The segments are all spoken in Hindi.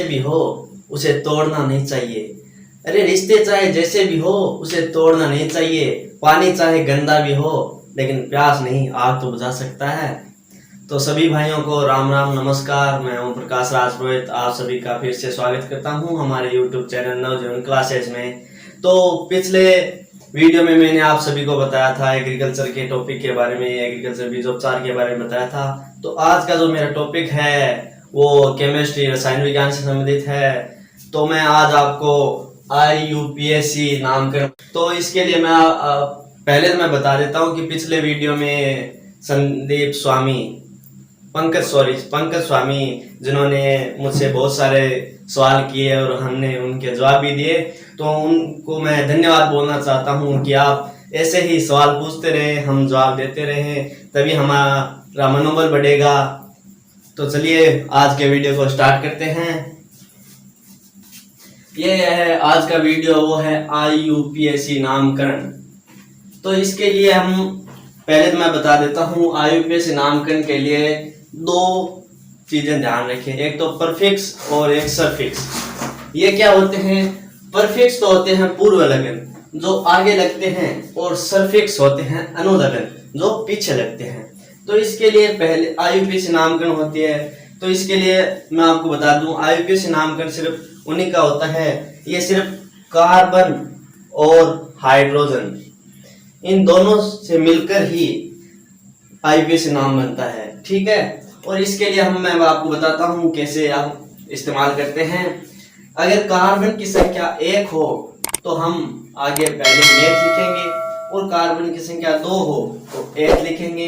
जैसे भी हो उसे तोड़ना नहीं चाहिए। अरे रिश्ते चाहे जैसे भी हो उसे तोड़ना नहीं चाहिए। पानी चाहे गंदा भी हो लेकिन प्यास नहीं, आग तो बुझा सकता है। तो सभी भाइयों को राम राम नमस्कार। मैं ओम प्रकाश राजपुरोहित आप सभी का फिर से स्वागत करता हूं हमारे YouTube चैनल नवजीवन क्लासेस में। तो पिछले वीडियो में मैंने आप सभी को बताया था एग्रीकल्चर के टॉपिक के बारे में, एग्रीकल्चर बीजोपचार के बारे में बताया था। तो आज का जो मेरा टॉपिक है वो केमिस्ट्री रसायन विज्ञान से संबंधित है। तो मैं आज आपको IUPAC नामकरण, तो इसके लिए मैं पहले तो मैं बता देता हूँ कि पिछले वीडियो में पंकज स्वामी जिन्होंने मुझसे बहुत सारे सवाल किए और हमने उनके जवाब भी दिए, तो उनको मैं धन्यवाद बोलना चाहता हूँ कि आप ऐसे ही सवाल पूछते रहे, हम जवाब देते रहे, तभी हमारा मनोबल बढ़ेगा। तो चलिए आज के वीडियो को स्टार्ट करते हैं। ये है आज का वीडियो, वो है IUPAC नामकरण। तो इसके लिए हम पहले तो मैं बता देता हूँ IUPAC नामकरण के लिए दो चीजें ध्यान रखें, एक तो परफिक्स और एक सरफिक्स। ये क्या होते हैं? परफिक्स तो होते हैं पूर्व लगन जो आगे लगते हैं, और सरफिक्स होते हैं अनुलगन जो पीछे लगते हैं। तो इसके लिए पहले IUPAC नामकरण होती है। तो इसके लिए मैं आपको बता दूं IUPAC नामकरण सिर्फ उन्हीं का होता है, ये सिर्फ कार्बन और हाइड्रोजन इन दोनों से मिलकर ही IUPAC नाम बनता है, ठीक है। और इसके लिए मैं आपको बताता हूँ कैसे आप इस्तेमाल करते हैं। अगर कार्बन की संख्या 1 हो तो हम आगे पहले नेट लिखेंगे, और कार्बन की संख्या 2 हो तो 8 लिखेंगे,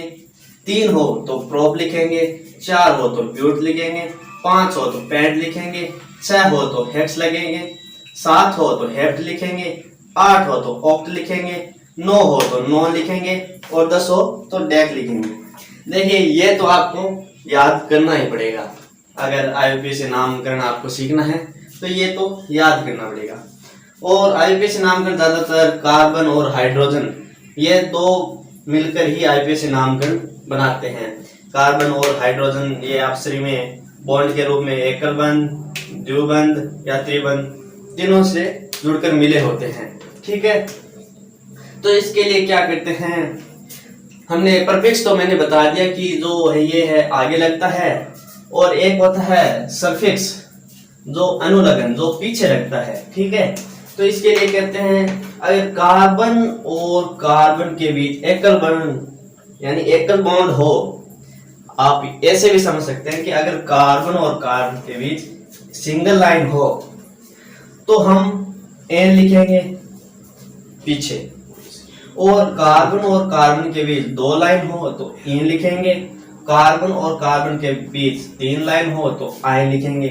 3 हो तो प्रोप लिखेंगे, 4 हो तो ब्यूट लिखेंगे, 5 हो तो पैड लिखेंगे, 6 हो तो हेक्स लगेंगे, 7 हो तो हेप्ट लिखेंगे, 8 हो तो ऑक्ट लिखेंगे, 9 हो तो नॉन लिखेंगे, और 10 हो तो डेक लिखेंगे। देखिए ये तो आपको याद करना ही पड़ेगा। अगर IUPAC नामकरण आपको सीखना है तो ये तो याद करना पड़ेगा। और IUPAC नामकरण ज्यादातर कार्बन और हाइड्रोजन ये दो मिलकर ही IUPAC नामकरण बनाते हैं। कार्बन और हाइड्रोजन ये आपस में बॉन्ड के रूप में एकल बंध, द्विबंध या त्रिबंध तीनों से जुड़कर मिले होते हैं, ठीक है। तो इसके लिए क्या करते हैं, हमने परफिक्स तो मैंने बता दिया कि जो है ये है आगे लगता है, और एक होता है सरफिक्स जो अनुलगन जो पीछे लगता है, ठीक है। तो इसके लिए कहते हैं अगर कार्बन और कार्बन के बीच एकल बंध यानी एकल बॉन्ड हो, आप ऐसे भी समझ सकते हैं कि अगर कार्बन और कार्बन के बीच सिंगल लाइन हो तो हम N लिखेंगे पीछे, और कार्बन के बीच 2 लाइन हो तो इन लिखेंगे, कार्बन और कार्बन के बीच 3 लाइन हो तो आयन लिखेंगे।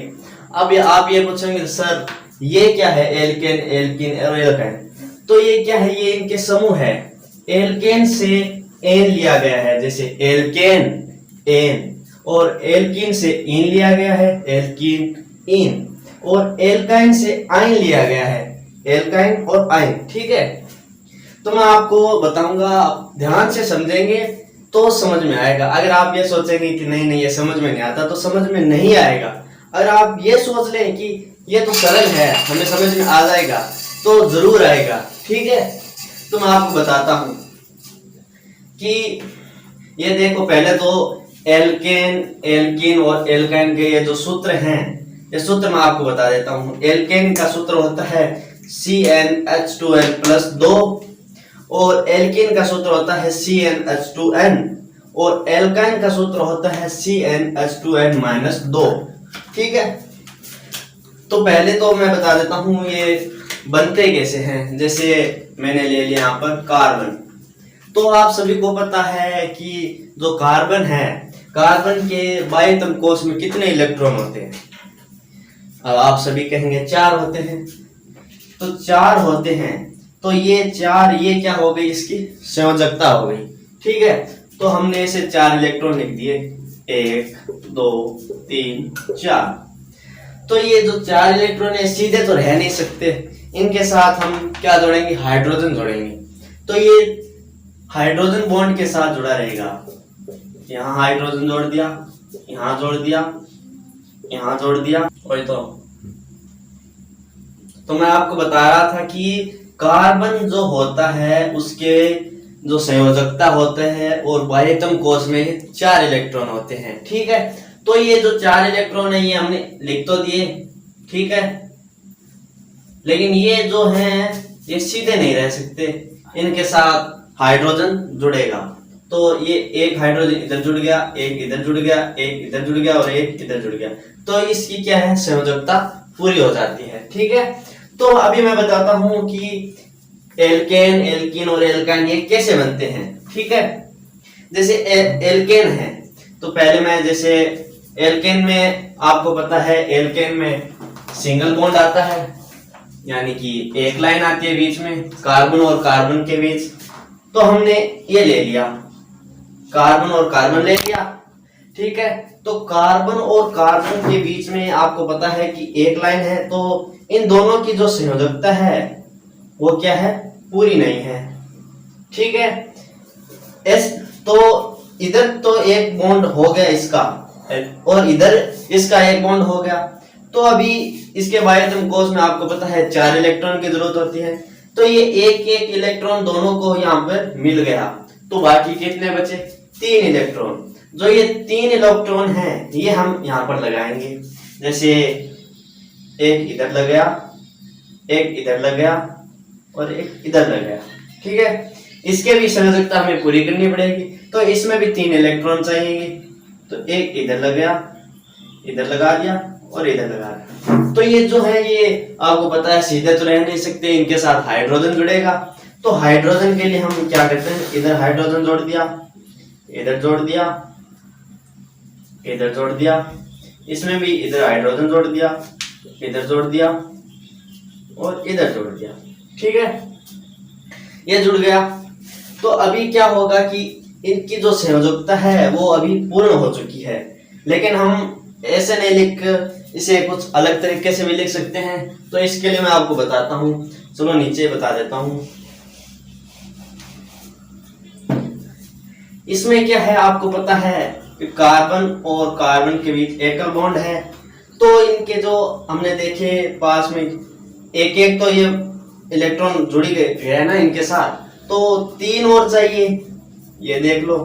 अब आप ये पूछेंगे सर ये क्या है, एल्केन, एल्कीन और एल्काइन? तो ये क्या है, ये इनके समूह है। एल्केन से एन लिया गया है, जैसे एल्केन एन, और एल्कीन से इन लिया गया है, एल्कीन इन, और एल्काइन से आयन लिया गया है, एल्काइन और आयन, ठीक है। तो मैं आपको बताऊंगा, आप ध्यान से समझेंगे तो समझ में आएगा। अगर आप ये सोचेंगे कि नहीं ये समझ में नहीं आता, तो समझ में नहीं आएगा। अगर आप ये सोच लें कि ये तो सरल है, हमें समझ में आ जाएगा, तो जरूर आएगा, ठीक है। तो मैं आपको बताता हूं कि ये देखो, पहले तो एल्केन, एल्कीन और एल्काइन के ये जो सूत्र हैं, ये सूत्र मैं आपको बता देता हूं। एल्केन का सूत्र होता है CnH2n+2, और एल्कीन का सूत्र होता है CnH2n, और एल्काइन का सूत्र होता है CnH2n-2, ठीक है। तो पहले तो मैं बता देता हूं ये बनते कैसे हैं। जैसे मैंने ले लिया यहाँ पर कार्बन, तो आप सभी को पता है कि जो कार्बन है, कार्बन के बाह्यतम कोश में कितने इलेक्ट्रॉन होते हैं? अब आप सभी कहेंगे 4 होते हैं, तो 4 होते हैं। तो ये 4, ये क्या हो गई, इसकी संयोजकता हो गई, ठीक है। तो हमने इसे 4 इलेक्ट्रॉन लिख दिए, 1 2 3 4। तो ये जो 4 इलेक्ट्रॉन है सीधे तो रह नहीं सकते, इनके साथ हम क्या जोड़ेंगे, हाइड्रोजन जोड़ेंगे। तो ये हाइड्रोजन बॉन्ड के साथ जुड़ा रहेगा। यहाँ हाइड्रोजन जोड़ दिया, यहाँ जोड़ दिया, यहाँ जोड़ दिया, वही तो तो मैं आपको बता रहा था कि कार्बन जो होता है उसके जो संयोजकता होते हैं और बाह्यतम कोश में 4 इलेक्ट्रॉन होते हैं, ठीक है। तो ये जो 4 इलेक्ट्रॉन है ये हमने लिख तो दिए, ठीक है, लेकिन ये जो हैं ये सीधे नहीं रह सकते, इनके साथ हाइड्रोजन जुड़ेगा। तो ये एक हाइड्रोजन इधर जुड़ गया, एक इधर जुड़ गया, एक इधर जुड़ गया और एक इधर जुड़ गया, तो इसकी क्या है संयोजकता पूरी हो जाती है, ठीक है। तो अभी मैं बताता हूं कि एल्केन, एल्कीन और एल्काइन ये कैसे बनते हैं, ठीक है। जैसे एल्केन है तो पहले मैं जैसे एल्केन में आपको पता है एल्केन में सिंगल बॉन्ड आता है, यानी कि एक लाइन आती है बीच में कार्बन और कार्बन के बीच। तो हमने ये ले लिया, कार्बन और कार्बन ले लिया, ठीक है। तो कार्बन और कार्बन के बीच में आपको पता है कि एक लाइन है, तो इन दोनों की जो संयोजकता है वो क्या है, पूरी नहीं है, ठीक है। तो इधर तो एक बॉन्ड हो गया इसका और इधर इसका एक बॉन्ड हो गया, तो अभी इसके बाह्यतम कोश में आपको पता है 4 इलेक्ट्रॉन की जरूरत होती है, तो ये एक एक इलेक्ट्रॉन दोनों को यहाँ पर मिल गया, तो बाकी कितने बचे, 3 इलेक्ट्रॉन। जो ये 3 इलेक्ट्रॉन है ये हम यहाँ पर लगाएंगे, जैसे एक इधर लग गया, एक इधर लग गया और एक इधर लग गया, ठीक है। इसके भी संयोजकता हमें पूरी करनी पड़ेगी, तो इसमें भी 3 इलेक्ट्रॉन चाहिए, तो एक इधर लग गया, इधर लगा दिया और इधर लगा दिया। तो ये जो है ये आपको पता है सीधे तो रह नहीं सकते, इनके साथ हाइड्रोजन जुड़ेगा। तो हाइड्रोजन के लिए हम क्या करते हैं, इधर हाइड्रोजन जोड़ दिया, इधर जोड़ दिया, इधर जोड़ दिया, इसमें भी इधर हाइड्रोजन जोड़ दिया, इधर जोड़ दिया और इधर जोड़ दिया, ठीक है, ये जुड़ गया। तो अभी क्या होगा कि इनकी जो संयोजकता है वो अभी पूर्ण हो चुकी है, लेकिन हम ऐसे नहीं लिख, इसे कुछ अलग तरीके से भी लिख सकते हैं। तो इसके लिए मैं आपको बताता हूं, चलो नीचे बता देता हूं। इसमें क्या है आपको पता है कि कार्बन और कार्बन के बीच एकल बॉन्ड है, तो इनके जो हमने देखे पास में एक एक तो ये इलेक्ट्रॉन जुड़ी गए है ना इनके साथ, तो 3 और चाहिए, ये देख लो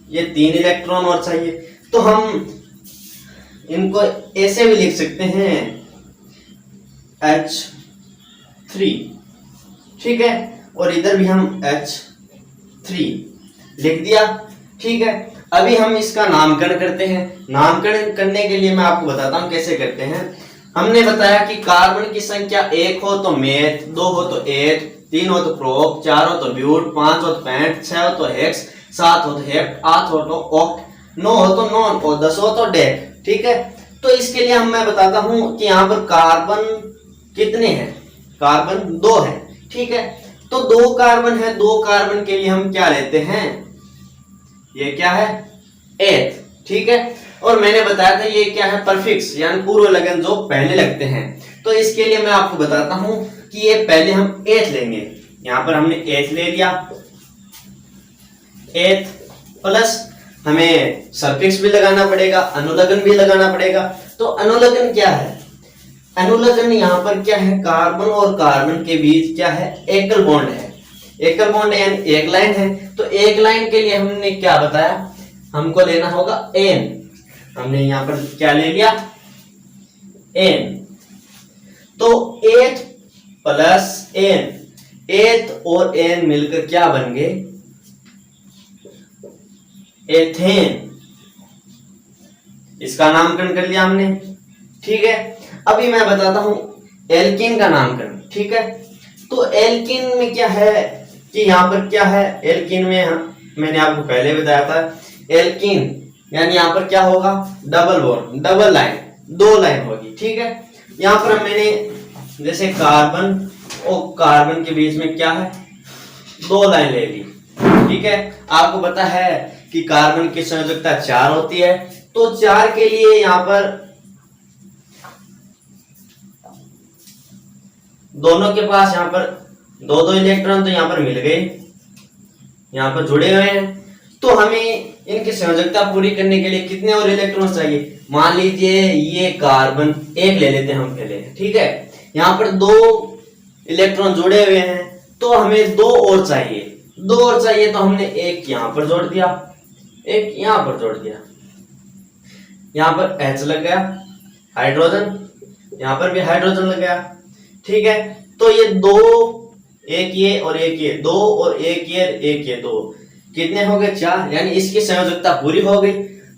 ये 3 इलेक्ट्रॉन और चाहिए। तो हम इनको ऐसे भी लिख सकते हैं H3, ठीक है, और इधर भी हम H3 लिख दिया, ठीक है। अभी हम इसका नामकरण करते हैं। नामकरण करने के लिए मैं आपको बताता हूं कैसे करते हैं। हमने बताया कि कार्बन की संख्या 1 हो तो मेथ, 2 हो तो एथ, 3 हो तो प्रोप, 4 हो तो ब्यूट, 5 हो तो पेंट, 6 हो तो हेक्स, 7 हो तो हेप्ट, 8 हो तो ऑक्ट, 9 हो तो नॉन और 10 हो तो डेक, ठीक है। तो इसके लिए मैं बताता हूं कि यहाँ पर कार्बन कितने हैं, कार्बन 2 है, ठीक है। तो 2 कार्बन है, 2 कार्बन के लिए हम क्या लेते हैं, ये क्या है एथ, ठीक है। और मैंने बताया था ये क्या है परफिक्स यानी पूर्व लगन जो पहले लगते हैं। तो इसके लिए मैं आपको बताता हूं कि ये पहले हम एथ लेंगे, यहां पर हमने एथ ले लिया, एथ प्लस हमें सफिक्स भी लगाना पड़ेगा, अनुलग्न भी लगाना पड़ेगा। तो अनुलग्न क्या है, अनुलग्न यहाँ पर क्या है, कार्बन और कार्बन के बीच क्या है एकल बॉन्ड है, एकल बॉन्ड यानी एक लाइन है। तो एक लाइन के लिए हमने क्या बताया, हमको लेना होगा एन, हमने यहाँ पर क्या ले लिया एन। तो एथ प्लस एन, एथ और एन मिलकर क्या बन गए एथेन, इसका नामकरण कर लिया हमने, ठीक है। अभी मैं बताता हूं एल्कीन का नामकरण, ठीक है। तो एल्कीन में क्या है कि यहाँ पर क्या है, एल्कीन में मैंने आपको पहले बताया था, एल्कीन यानी यहाँ पर क्या होगा double bond, double line, 2 line होगी, ठीक है। यहाँ पर मैंने जैसे कार्बन और कार्बन के बीच में क्या है 2 लाइन ले ली, ठीक है। आपको पता है कि कार्बन की संयोजकता 4 होती है, तो 4 के लिए यहाँ पर दोनों के पास यहाँ पर 2-2 इलेक्ट्रॉन तो यहाँ पर मिल गए, यहाँ पर जुड़े हुए हैं। तो हमें इनकी संयोजकता पूरी करने के लिए कितने और इलेक्ट्रॉन चाहिए, मान लीजिए ये कार्बन 1 ले लेते हैं हम पहले, ठीक है। यहाँ पर 2 इलेक्ट्रॉन जुड़े हुए हैं, तो हमें 2 और चाहिए। 2 और चाहिए तो हमने एक यहाँ पर जोड़ दिया, एक यहाँ पर जोड़ दिया। यहाँ पर H लग गया हाइड्रोजन, यहाँ पर भी हाइड्रोजन लग गया। ठीक है, तो ये 2, एक ये और एक ये, 2 और एक ये 2 कितने हो गए? 4, यानी इसकी संयोजकता पूरी हो गई।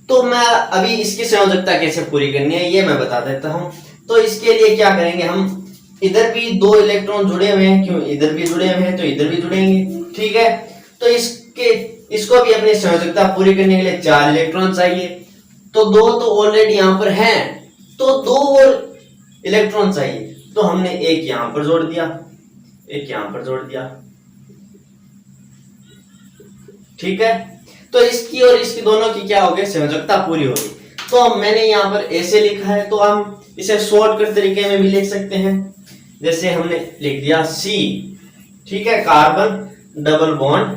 तो मैं अभी इसकी संयोजकता कैसे पूरी करनी है ये मैं बता देता हूं। तो इसके लिए क्या करेंगे, हम इधर भी 2 इलेक्ट्रॉन जुड़े हुए हैं, क्यों इधर भी जुड़े हुए हैं तो इधर भी जुड़ेंगे। ठीक है, तो इसको भी अपनी संयोजकता पूरी करने के लिए 4 इलेक्ट्रॉन चाहिए। तो 2 तो ऑलरेडी यहाँ पर हैं, तो 2 और इलेक्ट्रॉन चाहिए, तो हमने एक यहाँ पर जोड़ दिया, एक यहाँ पर जोड़ दिया। ठीक है, तो इसकी और इसकी दोनों की क्या हो गई? संयोजकता पूरी हो गई। तो मैंने यहाँ पर ऐसे लिखा है, तो हम इसे शॉर्टकट तरीके में भी लिख सकते हैं। जैसे हमने लिख दिया C, ठीक है, कार्बन डबल बॉन्ड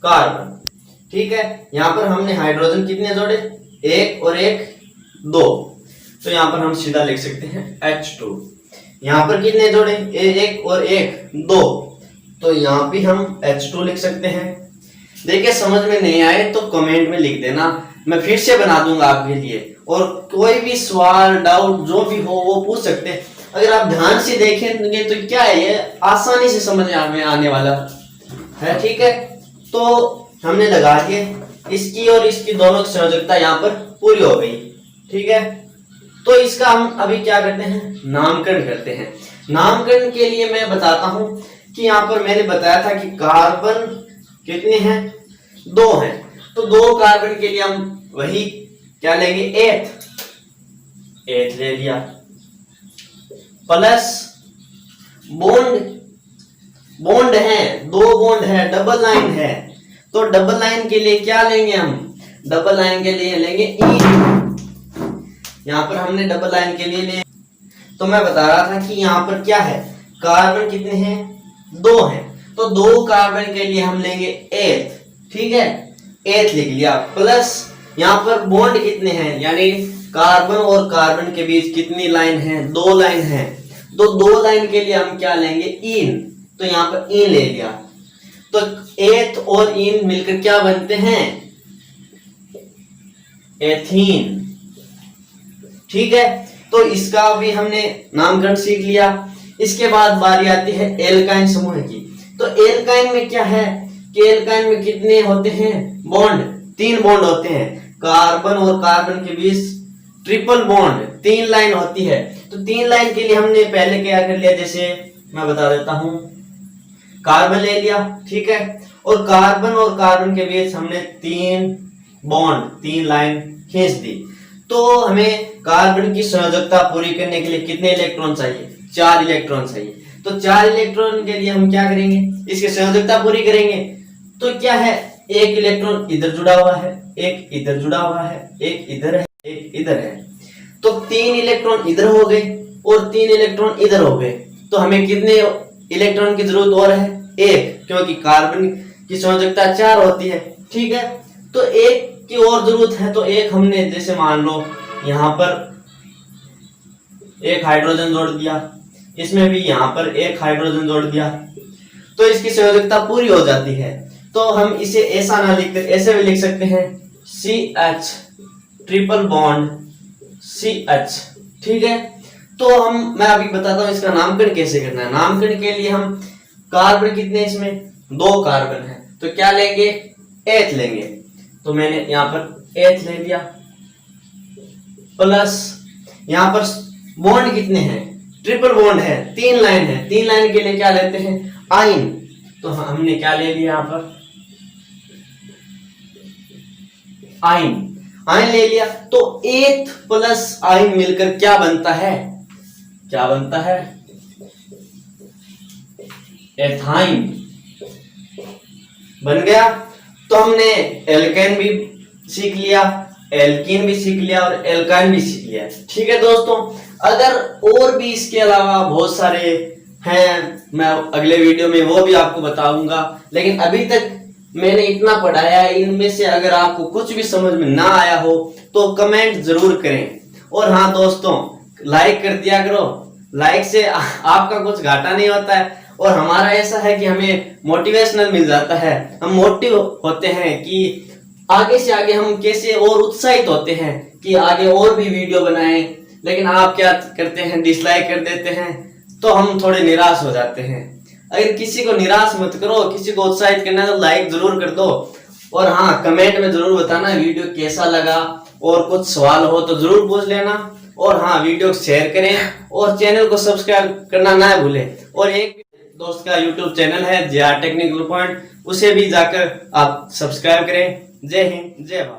कार्बन। ठीक है, यहाँ पर हमने हाइड्रोजन कितने जोड़े? 1 और 1 2, तो यहाँ पर हम सीधा लिख सकते हैं H2। यहाँ पर कितने जोड़े? 1 और 1 2, तो यहाँ भी हम H2 लिख सकते हैं। देखिए, समझ में नहीं आए तो कमेंट में लिख देना, मैं फिर से बना दूंगा आपके लिए। और कोई भी सवाल डाउट जो भी हो वो पूछ सकते हैं। अगर आप ध्यान से देखेंगे तो क्या है, ये आसानी से समझ में आने वाला है। ठीक है, तो हमने लगा दिए, इसकी और इसकी दोनों की संयोजकता यहाँ पर पूरी हो गई। ठीक है, तो इसका हम अभी क्या करते हैं? नामकरण करते हैं। नामकरण के लिए मैं बताता हूं कि यहाँ पर मैंने बताया था कि कार्बन कितने हैं? 2 हैं, तो 2 कार्बन के लिए हम वही क्या लेंगे? 8 ले लिया, प्लस बॉन्ड है, 2 बॉन्ड है, डबल लाइन है, तो डबल लाइन के लिए क्या लेंगे हम? डबल लाइन के लिए लेंगे इन। यहाँ पर हमने डबल लाइन के लिए ले, तो मैं बता रहा था कि यहाँ पर क्या है? कार्बन कितने हैं? 2 हैं, तो 2 कार्बन के लिए हम लेंगे 8। ठीक है, 8 लिख लिया, प्लस यहाँ पर बॉन्ड कितने हैं, यानी कार्बन और कार्बन के बीच कितनी लाइन है? 2 लाइन है, तो 2 लाइन के लिए हम क्या लेंगे? इन, तो यहाँ पर इन ले लिया। तो 8 और इन मिलकर क्या बनते हैं? एथीन। ठीक है, तो इसका भी हमने नामकरण सीख लिया। इसके बाद बारी आती है एल्काइन समूह की। तो एल्काइन में क्या है कि एल्काइन में कितने होते हैं? बॉन्ड 3 बॉन्ड होते हैं, कार्बन और कार्बन के बीच ट्रिपल बॉन्ड 3 लाइन होती है। तो 3 लाइन के लिए हमने पहले क्या कर लिया, जैसे मैं बता देता हूं, कार्बन ले लिया। ठीक है, और कार्बन के बीच हमने 3 बॉन्ड 3 लाइन खींच दी। तो हमें कार्बन की संयोजकता पूरी करने के लिए कितने इलेक्ट्रॉन चाहिए? 4 इलेक्ट्रॉन चाहिए। तो 4 इलेक्ट्रॉन के लिए हम क्या करेंगे? इसकी संयोजकता पूरी करेंगे। तो क्या है, एक इलेक्ट्रॉन इधर जुड़ा हुआ है, एक इधर जुड़ा हुआ है, एक इधर है, एक इधर है, तो 3 इलेक्ट्रॉन इधर हो गए और 3 इलेक्ट्रॉन इधर हो गए। तो हमें कितने इलेक्ट्रॉन की जरूरत और है? 1, क्योंकि कार्बन की संयोजकता 4 होती है। ठीक है, तो 1 की और जरूरत है, तो 1 हमने जैसे मान लो यहाँ पर एक हाइड्रोजन जोड़ दिया, इसमें भी यहाँ पर एक हाइड्रोजन जोड़ दिया, तो इसकी संयोजकता पूरी हो जाती है। तो हम इसे ऐसा ना लिखकर ऐसे भी लिख सकते हैं, CH ट्रिपल बॉन्ड CH। ठीक है, तो मैं अभी बताता हूँ इसका नामकरण कैसे करना है। नामकरण के लिए हम कार्बन कितने, इसमें 2 कार्बन है, तो क्या लेंगे? 8 लेंगे। तो मैंने यहाँ पर 8 ले लिया, प्लस यहाँ पर बॉन्ड कितने हैं? ट्रिपल बॉन्ड है, 3 लाइन है, 3 लाइन के लिए क्या लेते हैं? आइन। तो हमने क्या ले लिया यहाँ पर? आइन ले लिया। तो 8 प्लस आइन मिलकर क्या बनता है? क्या बनता है? एथाइन बन गया। तो हमने एल्केन भी सीख लिया, एल्कीन भी सीख लिया और एल्काइन भी सीख लिया। ठीक है दोस्तों, अगर और भी इसके अलावा बहुत सारे हैं, मैं अगले वीडियो में वो भी आपको बताऊंगा, लेकिन अभी तक मैंने इतना पढ़ाया है। इनमें से अगर आपको कुछ भी समझ में ना आया हो तो कमेंट जरूर करें। और हाँ दोस्तों, लाइक कर दिया करो, लाइक से आपका कुछ घाटा नहीं होता है, और हमारा ऐसा है कि हमें मोटिवेशनल मिल जाता है, हम मोटिव होते हैं कि आगे से आगे हम कैसे और उत्साहित होते हैं कि आगे और भी वीडियो बनाएं। लेकिन आप क्या करते हैं, डिसलाइक कर देते हैं, तो हम थोड़े निराश हो जाते हैं। अगर किसी को निराश मत करो, किसी को उत्साहित करना है तो लाइक जरूर कर दो, और हाँ कमेंट में जरूर बताना वीडियो कैसा लगा, और कुछ सवाल हो तो जरूर पूछ लेना, और हाँ वीडियो को शेयर करें और चैनल को सब्सक्राइब करना ना भूलें। और एक दोस्त का यूट्यूब चैनल है JR टेक्निकल पॉइंट, उसे भी जाकर आप सब्सक्राइब करें। जय हिंद, जय भारत।